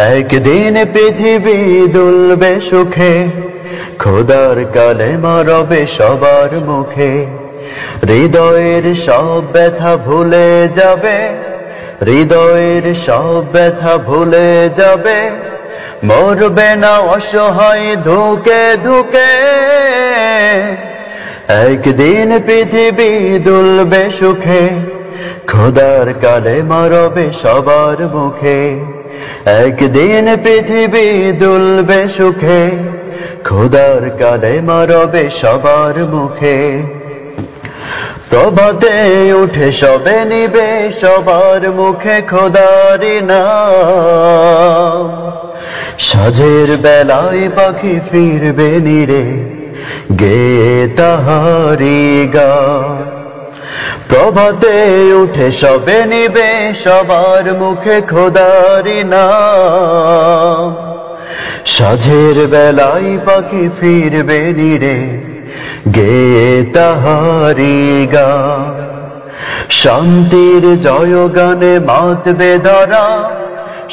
একদিন পৃথিবী দুলবে সুখে, খোদার কালেমা রবে সবার মুখে। হৃদয়ের সব ব্যথা ভুলে যাবে, হৃদয়ের সব ব্যথা ভুলে যাবে। মরবে না অসহায় ধুকে ধুকে। একদিন পৃথিবী দুলবে সুখে, খোদার কালেমা রবে সবার মুখে। একদিন পৃথিবী দুলবে সুখে, খোদার কালেমা রবে সবার মুখে। প্রভাতে উঠে সবে নিবে সবার মুখে খোদারি নাম। সাঁঝের বেলায় পাখি ফিরবে নিরে, গেয়ে তাহারি গান। প্রভাতে উঠে সবে নিবে সবার মুখে খোদারি নাম। সাঁঝের বেলায় পাখি ফিরবে নিরে, গেয়ে তাহারি গান। শান্তির জয়গানে মাতবে ধরা,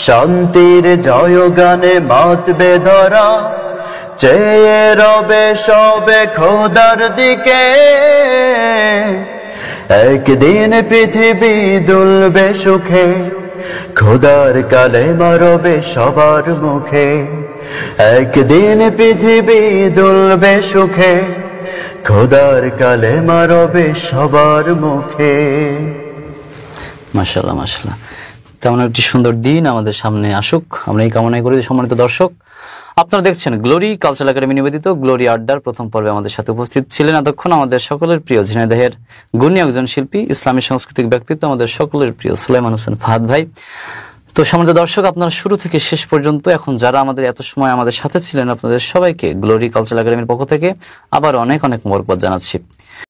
শান্তির জয়গানে মাতবে ধরা। চেয়ে রবে সবে খোদার দিকে। একদিন পৃথিবী দুলবে সুখে, খোদার কালেমা রবে সবার মুখে। একদিন পৃথিবী দুলবে সুখে, খোদার কালেমা রবে সবার মুখে। মাশাআল্লাহ, মাশাআল্লাহ। তেমন একটি সুন্দর দিন আমাদের সামনে আসুক, আমরা এই কামনাই করি। সম্মানিত দর্শক, আপনারা দেখছেন গ্লোরি কালচারাল একাডেমি নিবেদিত গ্লোরি আড্ডার প্রথম পর্বে আমাদের সাথে উপস্থিত ছিলেন এতক্ষণ আমাদের সকলের প্রিয় ঝিনাইদহের গুণী একজন শিল্পী, ইসলামী সাংস্কৃতিক ব্যক্তিত্ব, আমাদের সকলের প্রিয় সুলাইমান হোসেন ফাহাদ ভাই। তো সম্মানিত দর্শক, আপনারা শুরু থেকে শেষ পর্যন্ত এখন যারা আমাদের এত সময় আমাদের সাথে ছিলেন, আপনাদের সবাইকে গ্লোরি কালচারাল একাডেমির পক্ষ থেকে আবার অনেক অনেক মোবারকবাদ জানাচ্ছি।